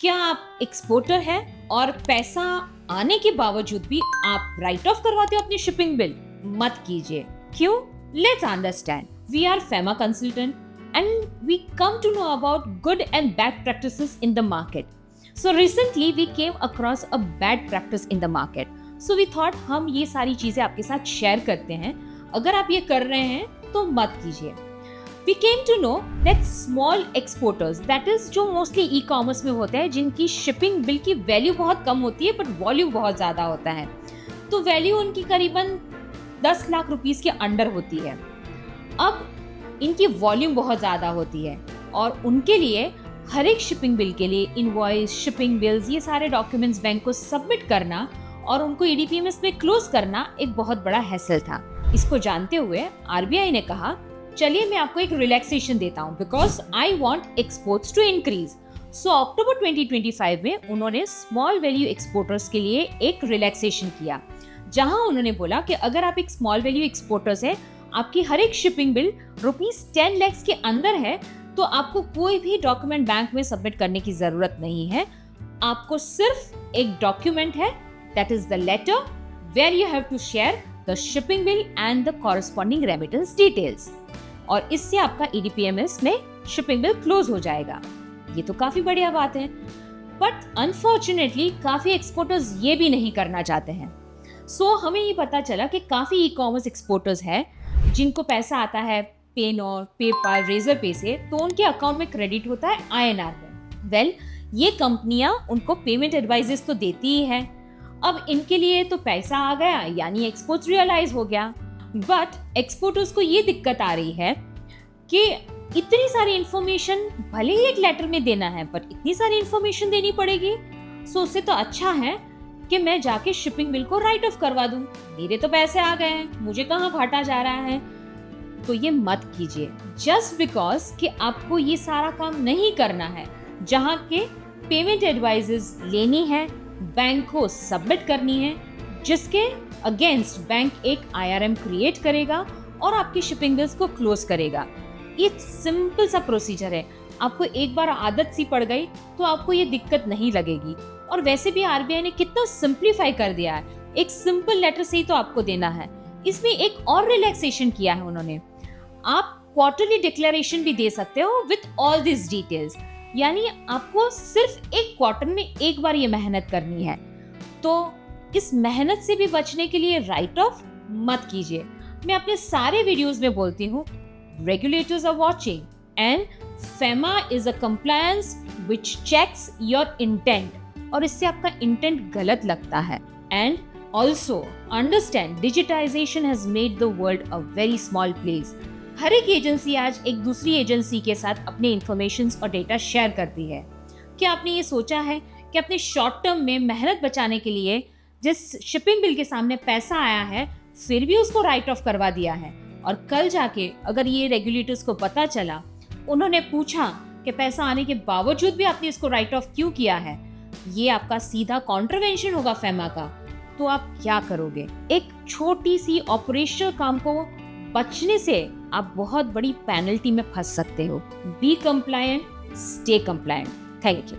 क्या आप एक्सपोर्टर हैं और पैसा आने के बावजूद भी आप राइट ऑफ करवाते हो अपनी शिपिंग बिल? मत कीजिए। क्यों? Let's understand. We are FEMA consultant and we come to know about good and bad practices in the market. So recently we came across a bad practice in the market. So we thought हम ये सारी चीजें आपके साथ share करते हैं। अगर आप ये कर रहे हैं तो मत कीजिए। We came to know that small exporters, that is जो mostly e-commerce में होते हैं, जिनकी शिपिंग बिल की वैल्यू बहुत कम होती है बट वॉल्यूम बहुत ज़्यादा होता है, तो वैल्यू उनकी करीबन 10 लाख रुपीस के अंडर होती है। अब इनकी वॉल्यूम बहुत ज़्यादा होती है और उनके लिए हर एक शिपिंग बिल के लिए इनवॉइस, शिपिंग बिल्स, ये सारे डॉक्यूमेंट्स बैंक को सबमिट करना और उनको EDPMS में क्लोज करना एक बहुत बड़ा हैसल था। इसको जानते हुए RBI ने कहा, चलिए मैं आपको एक रिलैक्सेशन देता हूं because I want exports to increase. So October 2025 में उन्होंने स्मॉल वैल्यू एक्सपोर्टर्स के लिए एक रिलैक्सेशन किया, जहां उन्होंने बोला कि अगर आप एक स्मॉल वैल्यू एक्सपोर्टर्स है, आपकी हर एक शिपिंग बिल ₹10 लाख के अंदर है, तो आपको कोई भी डॉक्यूमेंट बैंक में सबमिट करने की जरूरत नहीं है। आपको सिर्फ एक डॉक्यूमेंट है, that is the letter where you have to share the shipping bill and the corresponding remittance details, और इससे आपका EDPMS में शिपिंग बिल क्लोज हो जाएगा। ये तो काफी बढ़िया बात है, बट अनफॉर्चुनेटली काफी एक्सपोर्टर्स ये भी नहीं करना चाहते हैं। सो हमें ये पता चला कि काफी e-commerce एक्सपोर्टर्स हैं जिनको पैसा आता है पेनॉर, पेपाल, रेजर पे से, तो उनके अकाउंट में क्रेडिट होता है INR में। वेल, ये कंपनियां उनको पेमेंट एडवाइजेस तो देती ही है। अब इनके लिए तो पैसा आ गया, यानी एक्सपोर्ट्स रियलाइज हो गया, बट एक्सपोर्टर्स को ये दिक्कत आ रही है कि इतनी सारी इंफॉर्मेशन भले ही एक लेटर में देना है, पर इतनी सारी इंफॉर्मेशन देनी पड़ेगी। सो उससे तो अच्छा है कि मैं जाके शिपिंग बिल को राइट ऑफ करवा दूं, मेरे तो पैसे आ गए हैं, मुझे कहाँ घाटा जा रहा है। तो ये मत कीजिए जस्ट बिकॉज कि आपको ये सारा काम नहीं करना है, जहाँ के पेमेंट एडवाइजेस लेनी है, बैंक को सबमिट करनी है, जिसके अगेंस्ट बैंक एक IRM क्रिएट करेगा और आपकी शिपिंग बिल्स को क्लोज करेगा। ये सिंपल सा प्रोसीजर है। आपको एक बार आदत सी पड़ गई तो आपको ये दिक्कत नहीं लगेगी। और वैसे भी RBI ने कितना सिंप्लीफाई कर दिया है, एक सिंपल लेटर से ही तो आपको देना है। इसमें एक और रिलैक्सेशन किया है उन्होंने, आप क्वार्टरली डिक्लेरेशन भी दे सकते हो विथ ऑल दिस डिटेल्स, यानी आपको सिर्फ एक क्वार्टर में एक बार ये मेहनत करनी है। तो इस मेहनत से भी बचने के लिए राइट ऑफ मत कीजिए। मैं अपने सारे वीडियोस में बोलती हूँ, regulators are watching and FEMA is a compliance which checks your intent, और इससे आपका इंटेंट गलत लगता है। And also understand, digitization has made the world a very small place. हर एक एजेंसी आज एक दूसरी एजेंसी के साथ अपने इंफॉर्मेशन और डेटा शेयर करती है। क्या आपने ये सोचा है कि अपने शॉर्ट टर्म में मेहनत बचाने के लिए जिस शिपिंग बिल के सामने पैसा आया है, फिर भी उसको राइट ऑफ करवा दिया है, और कल जाके अगर ये रेगुलेटर्स को पता चला, उन्होंने पूछा कि पैसा आने के बावजूद भी आपने इसको राइट ऑफ क्यों किया है, ये आपका सीधा कॉन्ट्रवेंशन होगा FEMA का, तो आप क्या करोगे? एक छोटी सी ऑपरेशनल काम को बचने से आप बहुत बड़ी पेनल्टी में फंस सकते हो। Be compliant, stay compliant. Thank you.